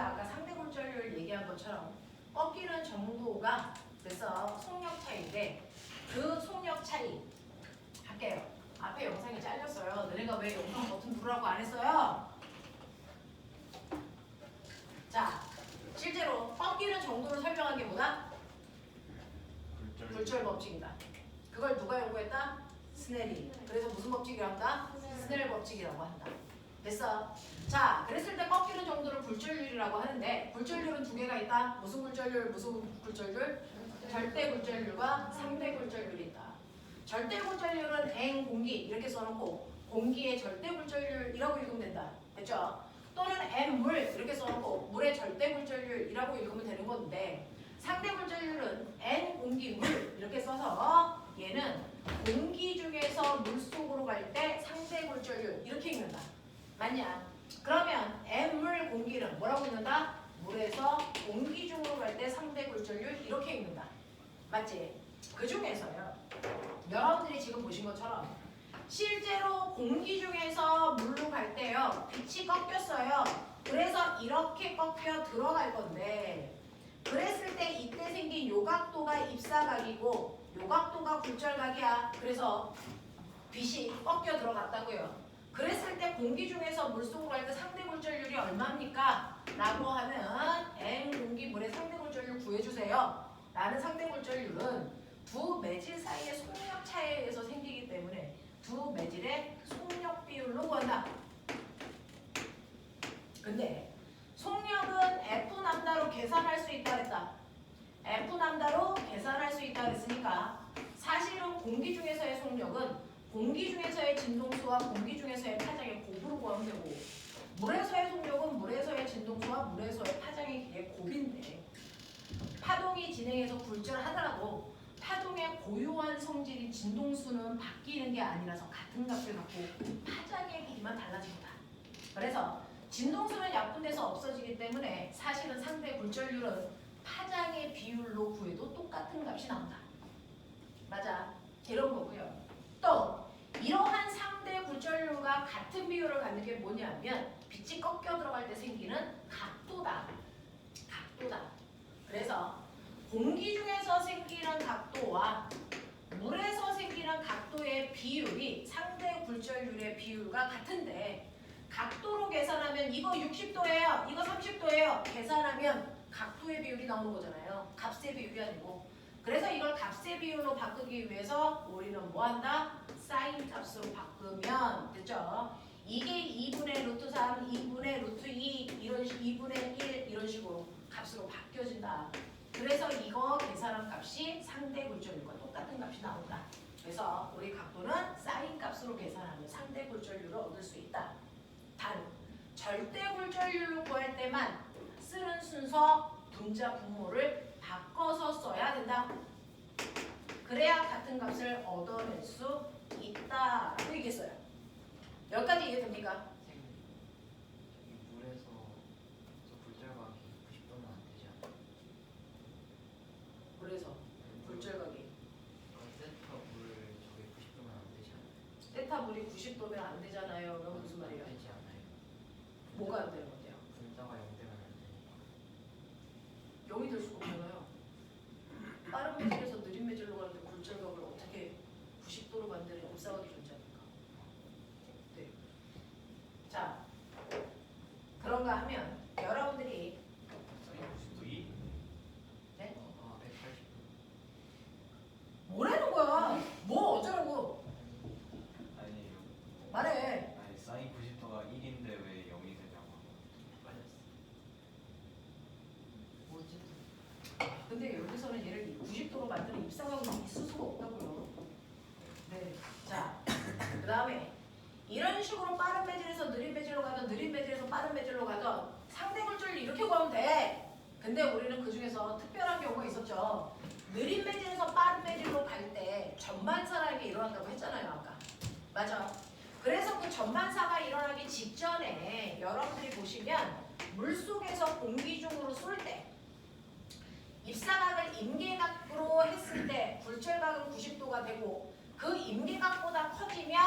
우리가 아까 상대 굴절률 얘기한 것처럼 꺾이는 정도가 그래서 속력 차이인데 그 속력 차이 할게요. 앞에 영상이 잘렸어요. 너네가 왜 영상 버튼 누르라고 안 했어요? 자, 실제로 꺾이는 정도를 설명한 게 뭐다? 굴절 법칙이다. 그걸 누가 연구했다? 스넬이. 그래서 무슨 법칙이라고 한다? 스넬 법칙이라고 한다. 됐어? 자, 그랬을 때 꺾이는 정도를 굴절률이라고 하는데 굴절률은 두 개가 있다. 무슨 굴절률, 무슨 굴절률? 절대 굴절률과 상대 굴절률이 있다. 절대 굴절률은 N 공기 이렇게 써놓고 공기의 절대 굴절률이라고 읽으면 된다. 됐죠? 또는 N 물 이렇게 써놓고 물의 절대 굴절률이라고 읽으면 되는 건데 상대 굴절률은 N 공기 물 이렇게 써서 얘는 공기 중에서 물 속으로 갈 때 상대 굴절률 이렇게 읽는다. 맞냐? 그러면 N 물 공기는 뭐라고 읽는다? 물에서 공기 중으로 갈 때 상대 굴절률 이렇게 읽는다. 맞지? 그 중에서요. 여러분들이 지금 보신 것처럼 실제로 공기 중에서 물로 갈 때요. 빛이 꺾였어요. 그래서 이렇게 꺾여 들어갈 건데 그랬을 때 이때 생긴 요각도가 입사각이고 요각도가 굴절각이야. 그래서 빛이 꺾여 들어갔다고요. 그랬을 때 공기 중에서 물속으로 갈 때 상대 굴절률이 얼마입니까? 라고 하는 N 공기 물의 상대 굴절률 구해주세요. 라는 상대 굴절률은 두 매질 사이의 속력 차이에 의해서 생기기 때문에 두 매질의 속력 비율로 구한다. 근데 속력은 F 남다로 계산할 수 있다 그랬다. F 남다로 계산할 수 있다 그랬으니까 사실은 공기 중에서의 속력은 공기 중에서의 진동수와 공기 중에서의 파장의 곱으로 구하면 되고 물에서의 속력은 물에서의 진동수와 물에서의 파장의 길이의 곱인데 파동이 진행해서 굴절하더라도 파동의 고유한 성질인 진동수는 바뀌는 게 아니라서 같은 값을 갖고 파장의 길이만 달라집니다. 그래서 진동수는 약분돼서 없어지기 때문에 사실은 상대 굴절률은 파장의 비율로 구해도 똑같은 값이 나온다. 맞아. 이런 거고요. 또 이러한 상대 굴절률과 같은 비율을 갖는 게 뭐냐면 빛이 꺾여 들어갈 때 생기는 각도다. 각도다. 그래서 공기 중에서 생기는 각도와 물에서 생기는 각도의 비율이 상대 굴절률의 비율과 같은데 각도로 계산하면 이거 60도예요. 이거 30도예요. 계산하면 각도의 비율이 나오는 거잖아요. 값의 비율이 아니고. 그래서 이걸 값의 비율로 바꾸기 위해서 우리는 뭐한다? 사인 값으로 바꾸면 됐죠? 이게 2분의 루트 3, 2분의 루트 2, 이런 2분의 1 이런 식으로 값으로 바뀌어진다. 그래서 이거 계산한 값이 상대 굴절률과 똑같은 값이 나온다. 그래서 우리 각도는 사인 값으로 계산하면 상대 굴절률을 얻을 수 있다. 단 절대 굴절률로 구할 때만 쓰는 순서, 분자, 분모를 바꿔서 써야 된다. 그래야 같은 값을 얻어낼 수 있다라고 얘기했어요. 여기까지 이해됩니까? 물에서 굴절각이 90도면 안 되지 않아요? 그래서 굴절각이 세타 물 저게 90도면 안 되지 않아요? 세타 물이 90도면 안 되잖아요. 그럼 무슨 말이에요? 안 되지 않아요? 뭐가 안 되는 건데요? 분자가 0되면 안 되니까 0이 될 수가 없잖아요. 빠른 매질에서 느린 매질로 가는데 굴절각을 어떻게 90도로 만드는 입사각이 존재합니까? 네. 자, 그런가 하면 여러분들이 네? 180도 뭐라는 거야? 뭐 어쩌라고? 아니, 말해. 아니 사인 90도가 1인데 왜 0이 되냐고. 빠졌어 뭐지? 근데 여기서는 얘를 90도로 만드는 입사각은 있을 수가 없다고요. 네. 자, 그 다음에 이런 식으로 빠른 매질에서 느린 매질로 가든 느린 매질에서 빠른 매질로 가든 상대 굴절을 이렇게 구하면 돼. 근데 우리는 그 중에서 특별한 경우가 있었죠. 느린 매질에서 빠른 매질로 갈 때 전반사라는 게 일어난다고 했잖아요, 아까. 맞아. 그래서 그 전반사가 일어나기 직전에 여러분들이 보시면 물속에서 공기 중으로 쏠 때 입사각을 임계각으로 했을 때 굴절각은 90도가 되고 그 임계각보다 커지면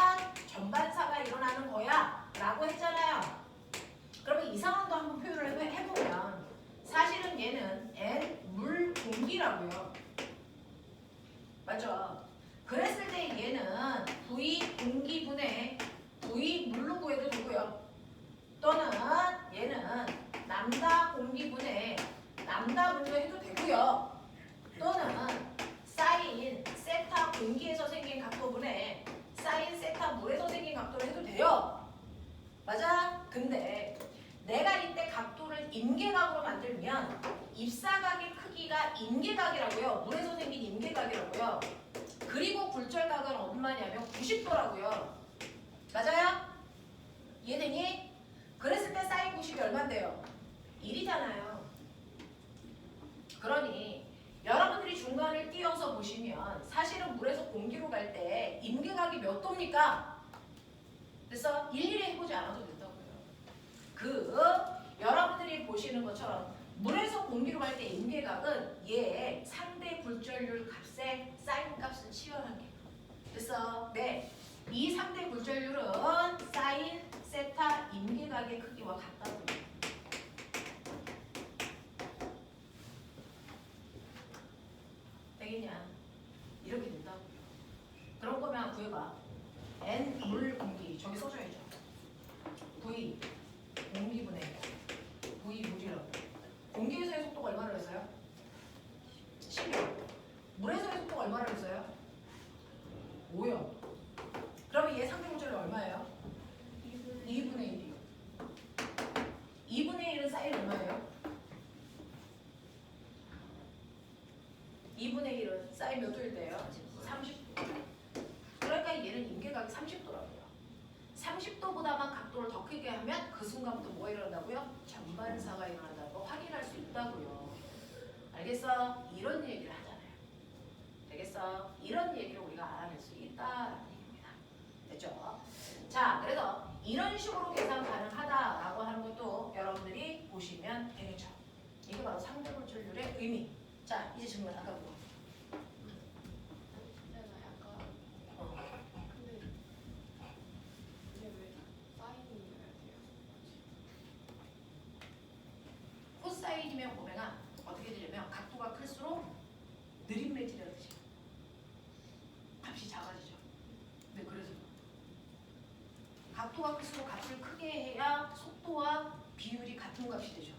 전반사가 일어나는 거야 라고 했잖아요. 그러면 이 상황도 한번 표현을 해보면 사실은 얘는 N 물 공기라고요. 맞죠? 그랬을 때 얘는 V 공기분의 V 물로 구해도 되고요. 또는 얘는 남다 공기분의 남다 물로 해도 되고요. 또는 사인 세타 공기에서 생긴 각도분의 사인 세타 물에서 생긴 각도를 해도 돼요. 맞아? 근데 내가 이때 각도를 임계각으로 만들면 입사각의 크기가 임계각이라고요. 물에서 생긴 임계각이라고요. 그리고 굴절각은 얼마냐면 90도라고요. 맞아요? 이해되니? 그랬을 때 사인 90이 얼마인데요? 1이잖아요. 그러니 여러분들이 중간을 띄어서 보시면 사실은 물에서 공기로 갈 때 임계각이 몇 도입니까? 그래서 일일이 해보지 않아도 된다고요. 여러분들이 보시는 것처럼 물에서 공기로 갈 때 임계각은 얘 상대 굴절률 값에 사인 값을 치환하게. 그래서 네, 이 상대 굴절률은 사인 세타 임계각의 크기와 같다고요. 되겠냐? 이렇게 된다고요. 그런 거면 구해봐. N 물 공기 저기 써줘야죠. V 공기분의 V 물이라고. 공기에서의 속도가 얼마나 했어요? 10이요. 물에서의 속도가 얼마나 했어요? 5요. 그러면 얘 상대 굴절이 얼마예요? 2분의 1이요. 2분의 1은 사인 얼마예요? 2분의 1은 사인 몇 도일 때예요? 30도. 그러니까 얘는 임계각이 30도라고요. 30도보다만 각도를 더 크게 하면 그 순간부터 뭐가 일어난다고요? 전반사가 일어난다는 거 확인할 수 있다고요. 알겠어? 이런 얘기를 하잖아요. 되겠어? 이런 얘기를 우리가 알아낼 수 있다라는 얘기입니다. 됐죠? 자, 그래서 이런 식으로 계산 가능하다라고 하는 것도 여러분들이 보시면 되겠죠. 이게 바로 상대물질률의 의미. 자, 이제 질문 아까 그거. 코사인이면 오메가 어떻게 되냐면 각도가 클수록 느린 매질이라는 뜻이에요. 값이 작아지죠. 네, 그래서 각도가 클수록 값을 크게 해야 속도와 비율이 같은 값이 되죠.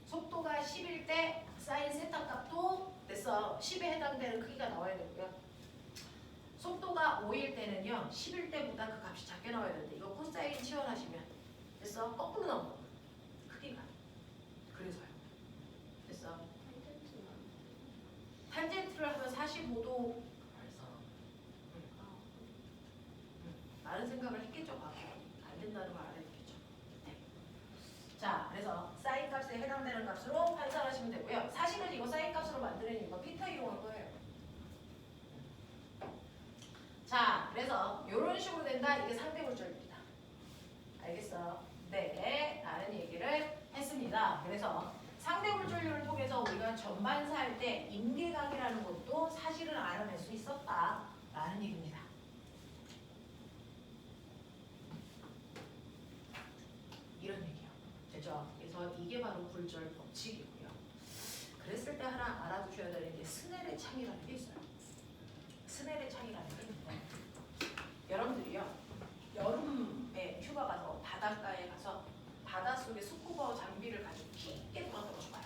속도가 10일 때 사인 세타 값도 됐어. 10에 해당되는 크기가 나와야 되고요. 속도가 5일 때는요. 10일 때보다 그 값이 작게 나와야 되는데 이거 코사인 치환하시면 됐어. 거꾸로 나온 거. 크기가. 그래서요. 됐어. 탄젠트를 하면 45도 많은 생각을 했겠죠. 안 된다는 걸 알아야겠죠. 네. 자, 그래서 사인 값에 해당되는 값으로 환산하시면 되고요. 사실은 이거 사인 값으로 만드는 이거 피터 이용한 거예요. 자, 그래서 이런 식으로 된다. 이게 상대물절입니다. 알겠어? 네, 라는 얘기를 했습니다. 그래서 상대물절률을 통해서 우리가 전반사 할 때 임계각이라는 것도 사실은 알아낼 수 있었다라는 얘기입니다. 이런 얘기요. 됐죠? 그래서 이게 바로 굴절 법칙이고요. 그랬을 때 하나 알아두셔야 되는 게 스넬의 창이라는 게 있어요. 스넬의 창이라는 게 있는데 여러분들이요. 여름에 휴가 가서 바닷가에 가서 바닷속에 스쿠버 장비를 가지고 깊게 들어가서 봐요.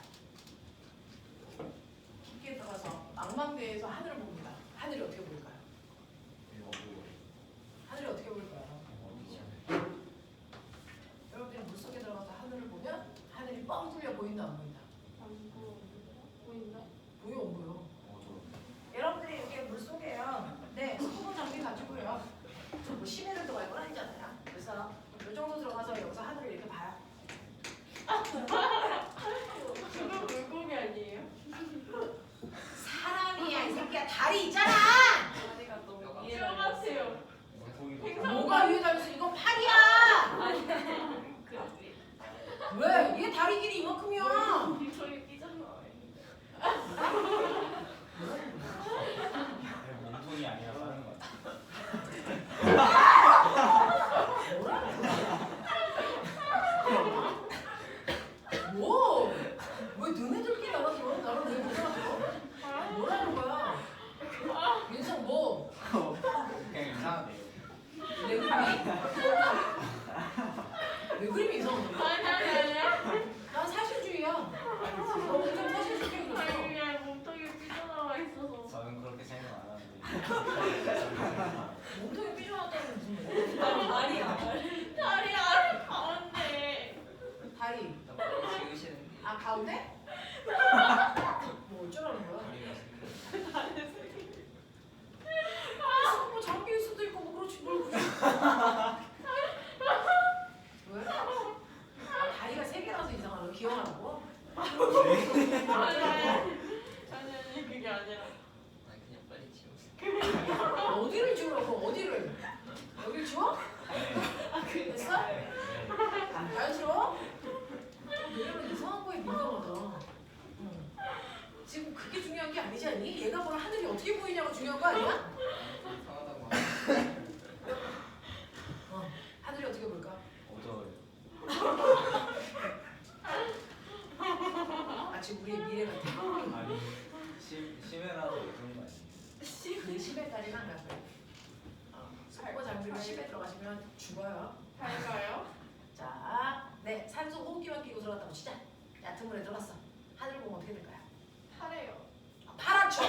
깊게 들어가서 망망대해에서 하늘을 봅니다. 하늘이 어떻게 보일까요? 하늘이 어떻게 보일까요? 여러분들이 물속에 들어가서 하늘을 보면 하늘이 뻥 뚫려 보인다 안 보인다? 안 보인다? 보여 안 보여? 여러분들이 이렇게 물속에요. 네, 스쿠버 장비 가지고요. 뭐 심해를 들어갈 건 아니잖아요. 그래서 이 정도 들어가서 여기서 하늘을 이렇게 봐요. 그건 물고기 아니에요? 사람이야 이 새끼야. 다리 있잖아. 다리가 너무 이해가 같아요. 뭐가 위에 달렸어? 이건 팔이야. 왜? 얘 다리 길이 이만큼이야. 저기 삐져나와요. 다리. 나 빨리 지우시는 게. 아 가운데? 뭐 어쩌라는 거야? 다리가 생겼어. 뭐 장기일 수도 있고 뭐 그렇지 뭘 굳이. 왜? 아, 다리가 세 개라서 이상하다. 기억하라고? 아니 그게 아니라. 아니 그냥 빨리 지우세요. 어디를 지우라고? 어디를? 여길 지워? 네. 됐어? 안 자연스러워? 얘는 이상한 거에 민감하다. 응. 지금 그게 중요한 게 아니지 않니? 얘가 보는 하늘이 어떻게 보이냐가 중요한 거 아니야? 좀 이상하다고 하면 하늘이 어떻게 볼까? 어두워요. 아 지금 우리의 미래 같아. 아니 심해라서 그런 거 아니에요? 그 10회까지는 안 갈 거야. 속보 장비로 10회 들어가시면 죽어요. 밝아요? 자, 네 산소 호흡기만 끼고 들어갔다고 치자. 얕은 물에 들어갔어. 하늘 보면 어떻게 될까요? 파래요. 파랗죠.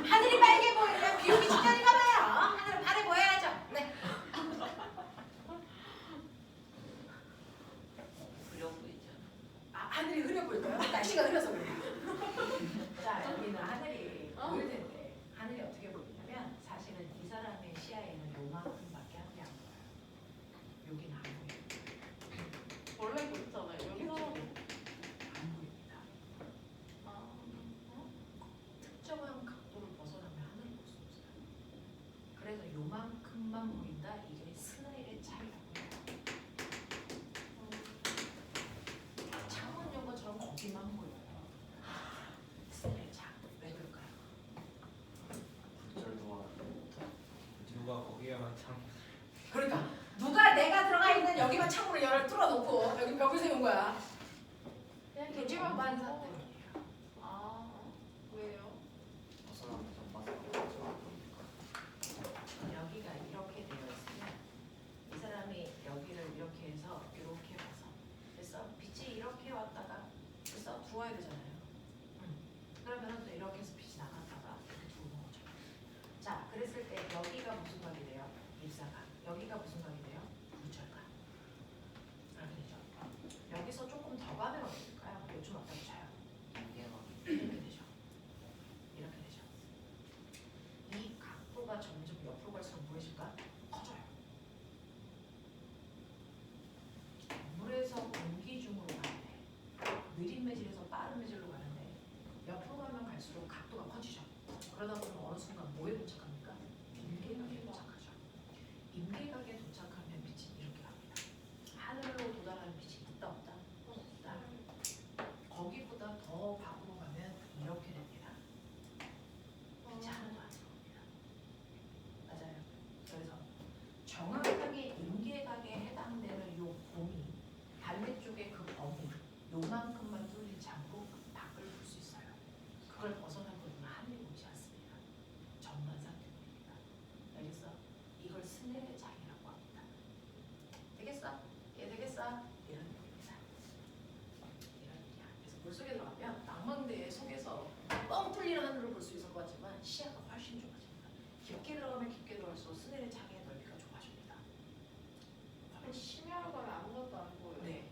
하늘이 빨개 보이면 비 오기 직전인가 봐요. 하늘은 파래 보여야죠. 네. 흐려 보이잖아. 아, 하늘이 흐려 보일까요? 날씨가 흐려서 그래요. 자, 여기는 하늘이 보일 텐데 하늘이 어떻게 보이냐면 사실은 이 사람의 시야에는 요만큼밖에 하늘이 안 보여요. 여기는 안 보여요. 원래 그렇잖아요. 여기서 안 보입니다. 아, 특정한 각도를 벗어나면 하늘을 볼 수 없어요. 그래서 요만큼만 보인다. 이게 스나일의 차이라고 해요. 창문 연거처럼 거기만 보여요. 스나일의 차. 왜 그럴까요? 굴절도와 누가 거기에만 참. 그러니까 누가 내가 들어가 있는 여기만 창문을 열을 뚫어놓고 여기 벽을 세운 거야. 이게 전반 사건이에요. 아, 왜요? 벗어나면 좀 벗어나고 여기가 이렇게 되어 있으면 이 사람이 여기를 이렇게 해서 이렇게 와서 됐어? 빛이 이렇게 왔다가 됐어? 두어야 되잖아요. 그러면 또 이렇게 해서 빛이 나갔다가 이렇게 두는 거죠. 자, 그랬을 때 여기가 무슨 각이 돼요? 입사각. 여기가 무슨 각이 돼요? 굴절각. 이렇게 되죠. 여기서 조금 더 가면 어떻게 될까요? 요즘 어떻게 쳐요? 이렇게 되죠. 이렇게 되죠. 이 각도가 점점 옆으로 갈수록 무엇일까? 커져요. 물에서 공기 중으로 가는데 느린 매질에서 빠른 매질로 가는데 옆으로 가면 갈수록 각도가 커지죠. 그러다 보면 어느 순간 뭐에 도착합니까? 임계각에 도착하죠. 임계각에 도착하면 빛이 이렇게 갑니다. 하늘로 도달하는 빛이 있다 없다? 없다. 거기보다 더 밖으로 가면 이렇게 됩니다. 빛이 하나도 안 들어옵니다. 맞아요. 그래서 정확하게 임계각에 해당되는 요 범위, 반대쪽의 그 범위, 요만큼만 뚫리지 않고 밖을 볼 수 있어요. 그걸 벗어난 거는 하늘이 보지 않습니다. 전반상 때문입니다. 알겠어? 이걸 스넬의 장이라고 합니다. 되겠어? 이해되겠어? 이런 얘기입니다. 이런 얘기야. 그래서 물속에 들어가면 망망대해 속에서 뻥 뚫리는 하늘을 볼 수 있을 것 같지만 시야가 훨씬 좁아집니다. 깊게 들어가면 깊게 들어갈수록 스넬의 장의 넓이가 좁아집니다. 심야로 가면 아무것도 안 보여요. 네.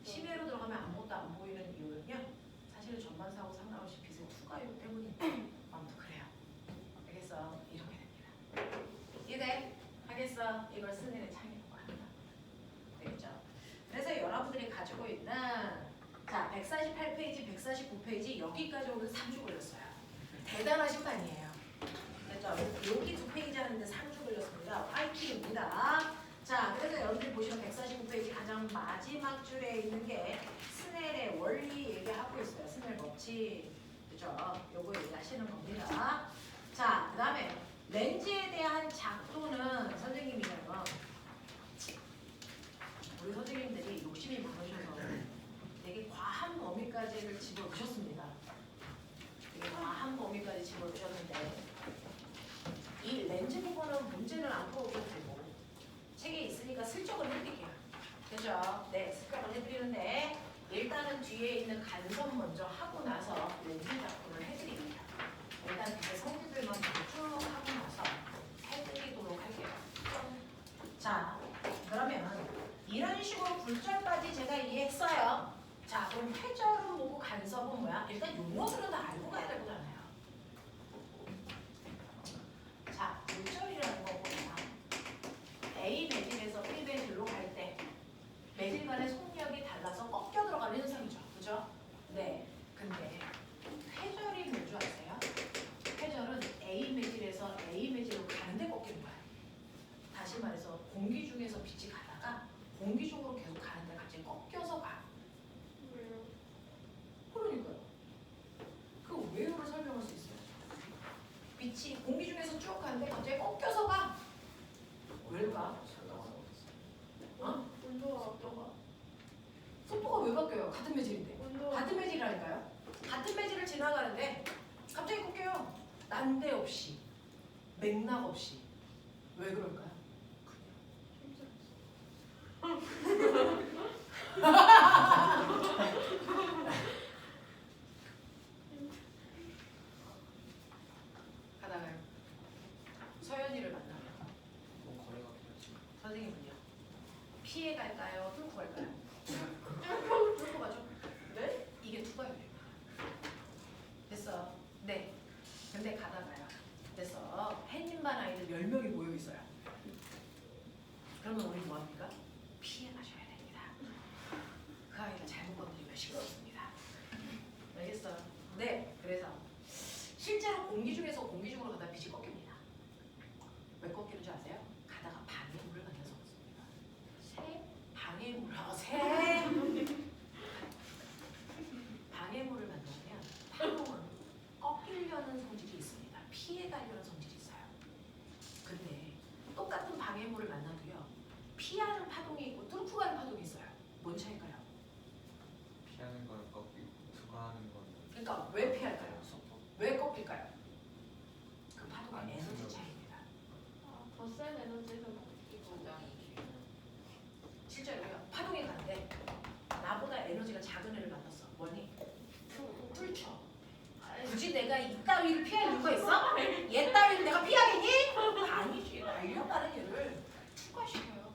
심해로 들어가면 아무것도 안 보이는 이유는요. 사실은 전반사하고 상관없이 빛의 투과율 때문인데 아무튼 그래요. 알겠어? 이렇게 됩니다. 이해돼? 하겠어? 이걸 스넬의 창이라고 합니다. 되겠죠? 그래서 여러분들이 가지고 있는 자 148페이지, 149페이지 여기까지 오는 3주 걸렸어요. 대단하신 판이에요. 됐죠? 여기 2페이지 하는데 3주 걸렸습니다. 화이팅입니다. 자, 그래서 여러분들이 보시면 149페이지 가장 마지막 줄에 있는 게 스넬의 원리 얘기하고 있어요. 스넬 법칙. 그죠? 요거 얘기하시는 겁니다. 자, 그 다음에 렌즈에 대한 작도는 선생님이요. 우리 선생님들이 욕심이 많으셔서 되게 과한 범위까지를 집어넣으셨습니다. 되게 과한 범위까지 집어넣으셨는데 이 렌즈 부분은 문제는 안 풀어줘도 되고 책에 있으니까 슬쩍은 해드릴게요. 그죠? 네, 슬쩍은 해드리는데 일단은 뒤에 있는 간섭 먼저 하고 나서 렌즈 작품을 해드릴게요. 일단 그 성질들만 쭉 하고 나서 해드리도록 할게요. 자, 그러면 이 이런 식으로 굴절까지 제가 이해했어요. 자, 그럼 회절은 뭐고 간섭은 뭐야? 일단 용어들은 다 알고 가야 될 거잖아요. 자, 굴절이라는 거 뭐야? A 매질에서 B 매질로 갈 때 매질 간의 속력이 달라서 꺾여 들어가는 현상이죠. 그죠? 네. 근데 회절이 뭔 줄 아세요? 회절은 A 매질에서 A 매질로 가는데 꺾이는 거야. 다시 말해서 공기 중에서 빛이 가다가 공기 중으로 계속 가는데 갑자기 꺾여서 가. 왜요? 그러니까요. 그 왜요를 설명할 수 있어요. 빛이 공기 중에서 쭉 가는데 갑자기 꺾여서 가. 왜일까? 어? 온도가 어떤가? 속도가 왜 바뀌어요? 같은 매질인데. 온도. 같은 매질이라니까요. 같은 매질을 지나가는데 갑자기 꺾여요. 난데없이. 맥락 없이. 왜 그럴까요? 가다가요. 서연이를 만나면 뭐 거리가 길어지. 선생님은요? 피해 갈까요? 뚫고 갈까요? 뚫고 가죠. 네? 이게 투과율이에요. 됐어. 네. 근데 가다가요. 됐어. 햇님반 아이들 10명이 모여 있어요. 그러면 우리 뭐 합니까? 피해 가셔야 됩니다. 그 아이를 잘못 건드리면 시끄럽습니다. 알겠어? 네. 그래서 실제로 공기 중에서 공기 중으로 가다 빛이 꺾입니다. 왜 꺾이는 줄 아세요? 가다가 방해물을 만나서 그렇습니다. 새? 방해물, 방해물을 만나면 파동은 꺾이려는 성질이 있습니다. 피해 가려는 성질이 있어요. 근데 똑같은 방해물을 만나도요. 피하는 파동이 있고 뚫고 가는 파동이 있어요. 뭔 차이일까요? 피하는 건 꺾이고 투과하는 건 그러니까 왜 피할까요? 속도. 왜 꺾일까요? 그 파동의 에너지 차이입니다. 아, 더 센 에너지에서 이거. 실제로요. 파동이 가는데 나보다 에너지가 작은 애를 만났어. 뭐니? 뚫쳐. 굳이 내가 이따위를 피할 이유가 있어? 얘 따위를 내가 피하겠니? 아니지. 달려가는 얘를 투과시켜요.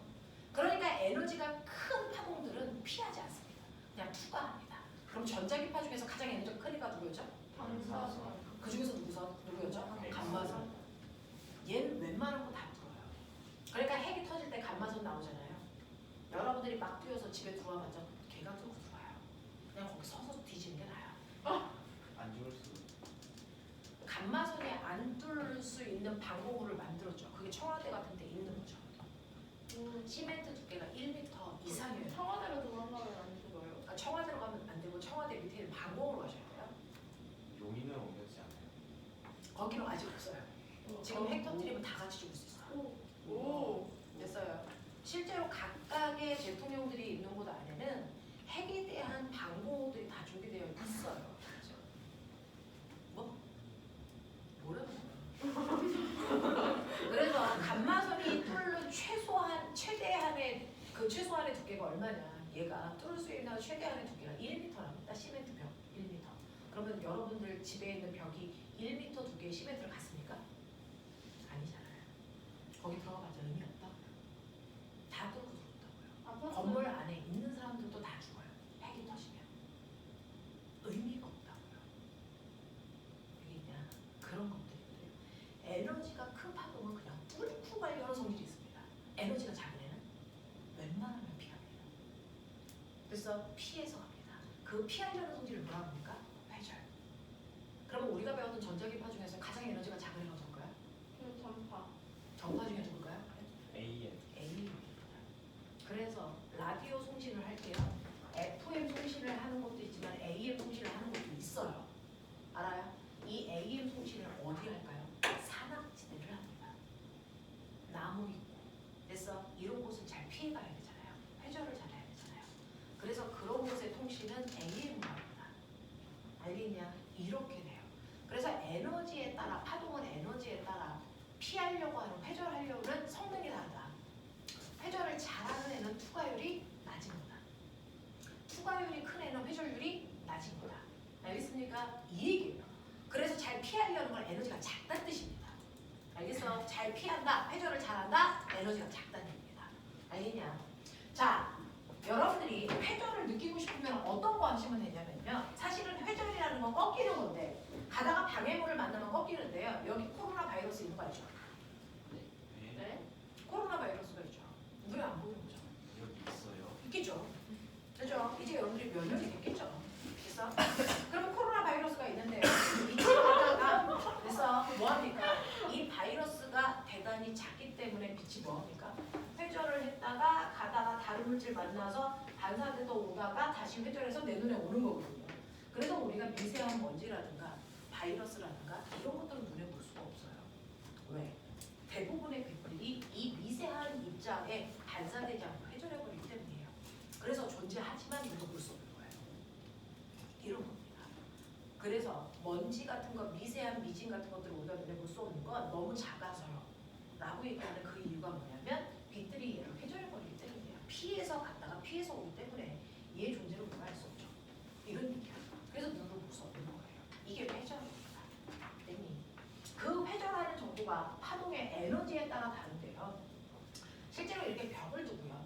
그러니까 에너지가 큰 파동들은 피하지 않습니다. 그냥 투과합니다. 그럼 전자기파 중에서 가장 에너지가 큰 애가 누구였죠? 방사선. 그 중에서 누구였죠? 감마선. 얘는 웬만한 거 다 풀어요. 그러니까 핵이 터질 때 감마선 나오잖아요. 여러분들이 막 뛰어서 집에 들어와봤자 걔가 뚫고 들어와요. 그냥 거기 서서 뒤지는 게 나아요. 안 죽을 수. 감마선이 안 뚫을 수 있는 방공호를 만들었죠. 그게 청와대 같은 데 있는 거죠. 시멘트 두께가 1m 이상이에요. 청와대로 도망가면 안 죽어요. 그러니까 청와대로 가면 안 되고 청와대 밑에 있는 방공호로 가셔야 돼요. 용인을 옮겼지 않아요? 거기는 아직 없어요. 지금 핵 터뜨리면 다 같이 죽을 수 있어요. 오. 됐어요. 실제로 각각의 대통령들이 있는 곳 안에는 핵에 대한 방공호들이 다 준비되어 있어요. 그렇죠? 뭐? 뭐라고? 그래서 감마선이 뚫는 최대한의 그 최소한의 두께가 얼마냐? 얘가 뚫을 수 있는 최대한의 두께가 1m랍니다. 시멘트 벽 1m. 그러면 여러분들 집에 있는 벽이 1m 두께의 시멘트를 갖습니까? 아니잖아요. 거기 들어가봤자 의미 없다고요. 다 뚫고 들어온다고요. 아파트. 건물 안에 있는 사람들도 다 죽어요. 핵이 터지면. 의미가 없다고요. 왜냐? 그런 것들인데요. 에너지가 큰 파동은 그냥 뚫고 가려는 성질이 있습니다. 에너지가 작은 애는 웬만하면 피합니다. 그래서 피해서 갑니다. 그 피하려는 성질을 뭐라고 합니까? 회절. 그러면 우리가 배웠던 전자기파 중에서 가장 에너지가 작은 애가 누굴까요? 그 전파. 전파 중에 누굴까요? AM. A입니다. 그래서 라디오 송신을 할게요. FM 송신을 하는 것도 있지만 AM 송신을 하는 것도 있어요. 알아요? 이 AM 송신을 어디 할까요? 산악지대를 합니다. 나무 있고. 그래서 이런 곳은 잘 피해가야 되잖아요. 회절을 잘해야 되잖아요. 그래서 그런 곳의 통신은 AM으로 합니다. 알겠냐? 이렇게 돼요. 그래서 에너지에 따라 파동은 에너지에 따라 피하려고 하는 회절하려는 성능이 다르다. 회절을 잘하는 애는 투과율이 낮습니다. 투과율이 큰 애는 회절률이 낮습니다. 알겠습니까? 이 얘기예요. 그래서 잘 피하려는 건 에너지가 작다는 뜻입니다. 알겠어? 잘 피한다, 회절을 잘한다, 에너지가 작다는 얘기입니다. 알겠냐? 자, 여러분들이 회전을 느끼고 싶으면 어떤 거 하시면 되냐면요. 사실은 회전이라는 건 꺾이는 건데 가다가 방해물을 만나면 꺾이는데요. 여기 코로나 바이러스 있는 거 알죠? 네. 네? 코로나 바이러스가 있죠. 눈에 안 보이는 거죠. 여기 있어요. 있겠죠. 그죠? 이제 여러분들이 면역이 됐겠죠. 그래서 그러면 코로나 바이러스가 있는데 이 친구가 그래서 뭐합니까? 이 바이러스가 대단히 작기 때문에 빛이 뭐합니까? 회전을 했다가 가다가 다른 물질 만나서 반사돼서 오다가 다시 회전해서 내 눈에 오는 거거든요. 그래서 우리가 미세한 먼지라든가 바이러스라든가 이런 것들은 눈에 볼 수가 없어요. 왜? 대부분의 빛들이 이 미세한 입자에 반사되지 않고 회전해버리기 때문이에요. 그래서 존재하지만 이런 걸 볼 수 없는 거예요. 이런 겁니다. 그래서 먼지 같은 거, 미세한 미진 같은 것들을 우리가 눈에 볼 수 없는 건 너무 작아서요. 라고 얘기하는 그 이유가 뭐냐면 빛들이 얘를 회전해버리기 때문이에요. 피해서 갔다가 피해서 오기 때문에 얘의 존재를 우리가 알 수 없죠. 이런 얘기야. 그래서 눈으로 볼 수 없는 거예요. 이게 회전입니다. 됐니? 그 회전하는 정도가 파동의 에너지에 따라 다른데요. 실제로 이렇게 벽을 두고요.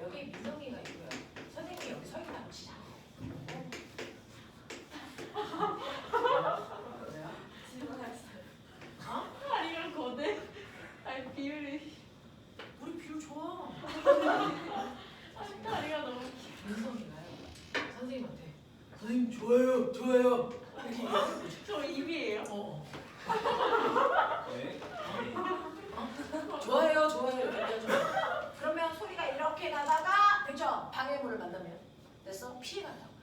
여기 민성이가 있고요. 선생님이 여기 서 있다고 치자. 왜요? 지나갔어요. 어? 다리가 거대. 아니 비율이. 우리 비율 좋아. 아니 다리가 너무 귀여워. 민성이가요. 선생님한테 선생님 좋아요, 좋아요. 이렇게 얘기하는 거죠. 저 입이에요. 어. 네. 좋아요, 좋아요. 이렇게 얘기하죠. 그러면 소리가 이렇게 나다가 그죠? 방해물을 만나면 됐어? 피해간다고요.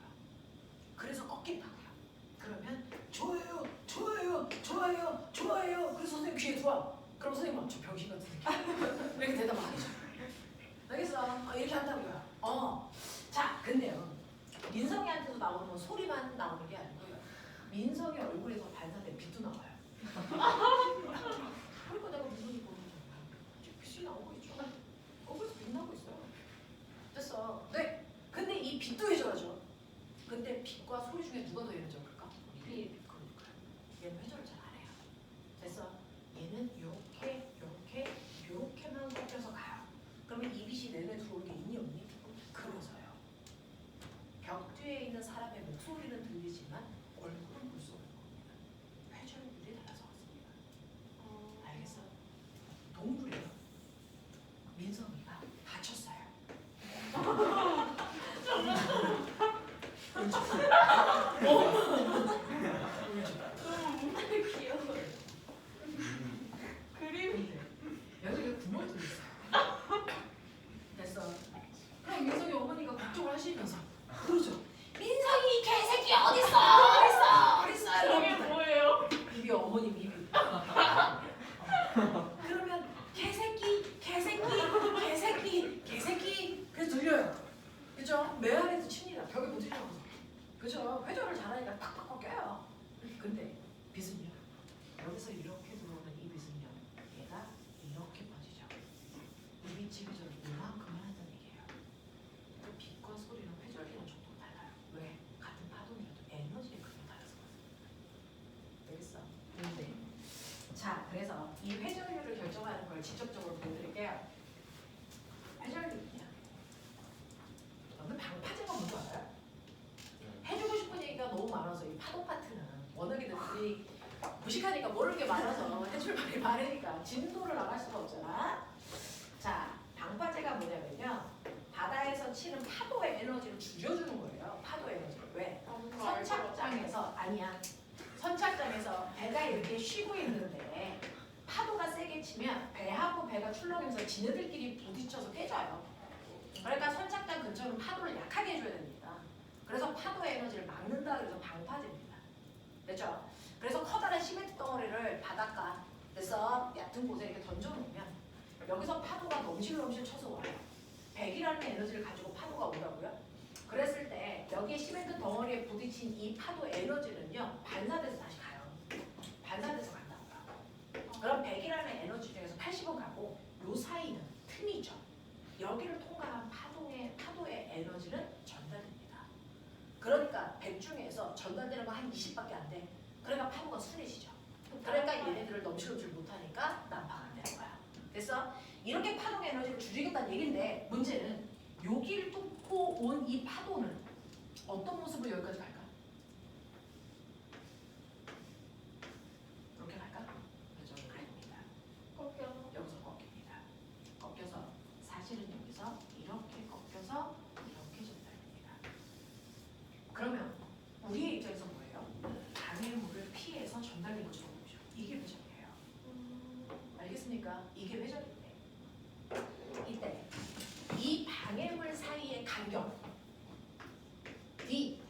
그래서 꺾인다고요. 그러면 좋아요, 좋아요, 좋아요, 좋아요. 그래서 선생님 귀에 들어와. 그럼 선생님 저 병신 같은 새끼. 이렇게 대답 안 해줘. 알겠어? 이렇게 한다고요. 자, 근데요. 민성이한테도 나오는 건 소리만 나오는 게 아니고요. 민성이 얼굴에서 반사된 빛도 나와요. 그러니까 내가 민성이 보는 거야. 지금 빛이 나오고 있죠. 거기서 빛 나고 있어요. 됐어. 네. 근데 이 빛도 회전하죠. 근데 빛과 소리 중에 누가 더 회전할까? 빛. 그러니까요. 얘는 회전을 잘 안 해요. 됐어. 얘는 요렇게만 꺾여서 가요. 그러면 이 빛이 내 눈에 들어오는 게 있니 없니? 그래서요. 벽 뒤에 있는 사람의 목소리는 들리지만 얼굴은 볼 수 없는 겁니다. 회전율이 달라서 그렇습니다. 알겠어? 동물이에요. 민성이가 다쳤어요. 너무 귀여워. 그림이. 여기 왜 구멍 뚫려 있어요? 됐어. 그럼 민성이 어머니가 걱정을 하시면서 그러죠. 민성이 개새끼 어딨어? 어딨어? 저게 이러면서 뭐예요? 입이 어머님 입이. 그러면 개새끼 그래서 들려요. 그죠? 메아리도 칩니다. 벽에 붙으려고. 그죠? 회전을 잘하니까 팍팍 꺾여요. 근데 빛은요? 여기서 이렇게 들어오는 이 빛은요. 얘가 이렇게 퍼지죠. 이 빛이 회전을 이만큼만 한다는 얘기예요. 그 빛과 소리는 회전이랑 정도가 달라요. 왜? 같은 파동이라도 에너지의 크기가 달라서 그렇습니다. 되겠어? 근데 자, 그래서 이 회전율을 결정하는 걸 직접적으로 보여드릴게요. 회전율은요. 여러분 방파제가 뭔지 알아요? 해주고 싶은 얘기가 너무 많아서 이 파동 파트는 워낙에들이 무식하니까 모를 게 많아서 해줄 말이 많으니까 진도를 나갈 수가 없잖아. 자, 방파제가 뭐냐면요. 바다에서 치는 파도의 에너지를 줄여주는 거예요. 파도 에너지를. 왜? 선착장에서 아니야. 선착장에서 배가 이렇게 쉬고 있는데 파도가 세게 치면 배하고 배가 출렁이면서 지네들끼리 부딪혀서 깨져요. 그러니까 선착장 근처는 파도를 약하게 해줘야 됩니다. 그래서 파도의 에너지를 막는다 그래서 방파제입니다. 됐죠? 그래서 커다란 시멘트 덩어리를 바닷가 그래서 얕은 곳에 이렇게 던져놓으면 여기서 파도가 넘실넘실 쳐서 와요. 100이라는 에너지를 가지고 파도가 오라고요. 그랬을 때 여기에 시멘트 덩어리에 부딪힌 이 파도 에너지는요. 반사돼서 다시 가요. 반사돼서 간다고요. 그럼 100이라는 에너지 중에서 80은 가고 요 사이는 틈이죠. 여기를 통과한 파도의 에너지는 전달됩니다. 그러니까 100 중에서 전달되는 거 한 20밖에 안 돼. 그러니까 파도가 순해지죠. 그러니까 얘네들을 넘실넘실 못하니까 난파가 안 되는 거야. 됐어? 이렇게 파동 에너지를 줄이겠다는 얘긴데 문제는 여기를 뚫고 뚫고 온 이 파도는 어떤 모습으로 여기까지 갈까? 이렇게 갈까? 그렇죠. 아닙니다. 꺾여서. 여기서 꺾입니다. 꺾여서 사실은 여기서 이렇게 꺾여서 이렇게 전달됩니다. 그러면 우리의 입장에서 뭐예요? 방해물을 피해서 전달된 것으로 보죠. 이게 회전이에요. 알겠습니까? 이게 회전인데 이때 이 방해물 사이의 간격 D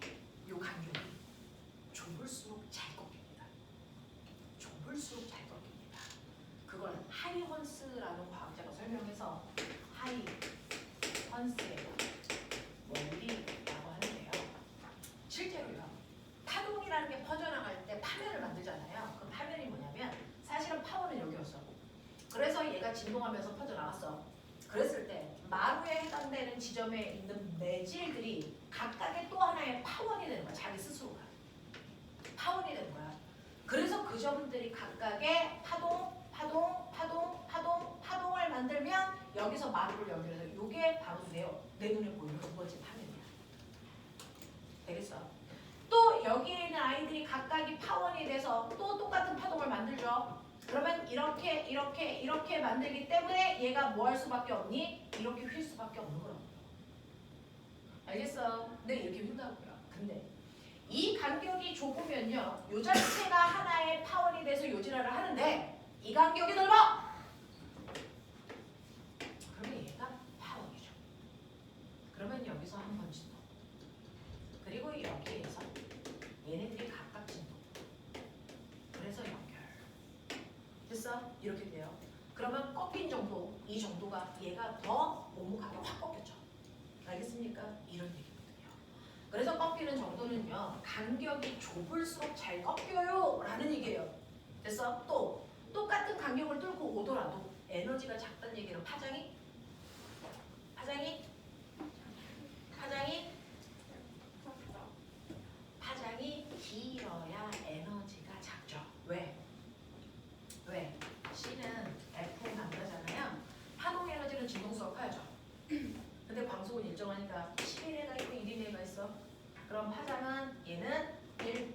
요 간격이 좁을수록 잘 꺾입니다. 좁을수록 잘 꺾입니다. 그걸 하이헌스라는 과학자가 설명해서 하이헌스의 원리라고 하는데요. 실제로요. 파동이라는 게 퍼져나갈 때 파면을 만들잖아요. 그 파면이 뭐냐면 사실은 파워는 여기였어. 그래서 얘가 진동하면서 퍼져나갔어. 그랬을 때 마루에 해당되는 지점에 있는 매질들이 각각의 또 하나의 파원이 되는 거야. 자기 스스로가. 파원이 되는 거야. 그래서 그 점들이 각각의 파동을 만들면 여기서 마루를 연결해서 이게 바로 내 눈에 보이는 두 번째 파면이야. 되겠어? 또 여기에 있는 아이들이 각각이 파원이 돼서 또 똑같은 파동을 만들죠. 그러면 이렇게 만들기 때문에 얘가 뭐 할 수밖에 없니? 이렇게 휠 수밖에 없는 거라고. 알겠어? 네, 이렇게 휜다고요. 근데 이 간격이 좁으면요, 요 자체가 하나의 파원이 돼서 요지라를 하는데 이 간격이 넓어. 그러면 얘가 파원이죠. 그러면 여기서 한 번 진동. 그리고 여기에서 얘네들이 각각 진동. 그래서 연결. 됐어? 이렇게 돼요. 그러면 꺾인 정도, 이 정도가 얘가 더 오목하게 확 꺾였죠. 알겠습니까? 이런 얘기거든요. 그래서 꺾이는 정도는요, 간격이 좁을수록 잘 꺾여요 라는 얘기예요. 됐어? 또 똑같은 간격을 뚫고 오더라도 에너지가 작다는 얘기는 파장이 길어야 에너지가 작죠. 왜? C는 F의 남자잖아요. 파동 에너지는 진동수가 커야죠. 근데 광속은 일정하니까 11회가 있고 1인회가 있어. 그럼 파장은 얘는 1,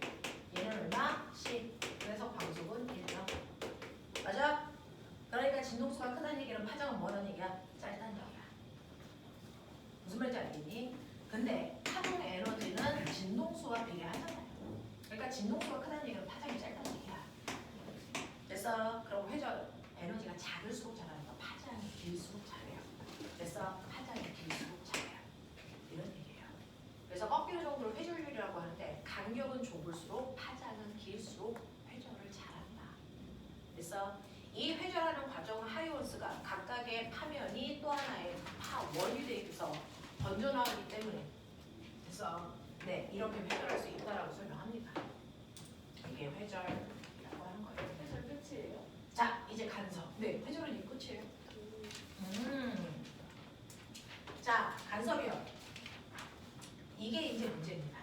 얘는 얼마? 10. 그래서 광속은 1점. 맞아? 그러니까 진동수가 크다는 얘기는 파장은 뭐라는 얘기야? 짧다는 얘기야. 무슨 말인지 알겠니? 근데 파동 에너지는 진동수와 비례하잖아요. 그러니까 진동수가 크다는 얘기는 파장이 짧다는 얘기야. 됐어? 그럼 회전 에너지가 작을수록 작아요. 파장이 길수록 작아요. 됐어? 파장이 길수록 작아요. 이런 얘기예요. 그래서 꺾이는 정도를 회전율이라고 하는데 간격은 좁을수록 파장은 길수록 회전을 잘한다. 됐어? 이 회전하는 과정은 하이온스가 각각의 파면이 또 하나의 파원이 되어서 번져나가기 때문에 됐어? 네, 이렇게 회전할 수 있다라고 설명합니다. 이게 회전이라고 하는 거예요. 회전 끝이에요? 자, 이제 간섭. 네, 회전은 이 끝이에요. 자, 간섭이요. 이게 이제 문제입니다.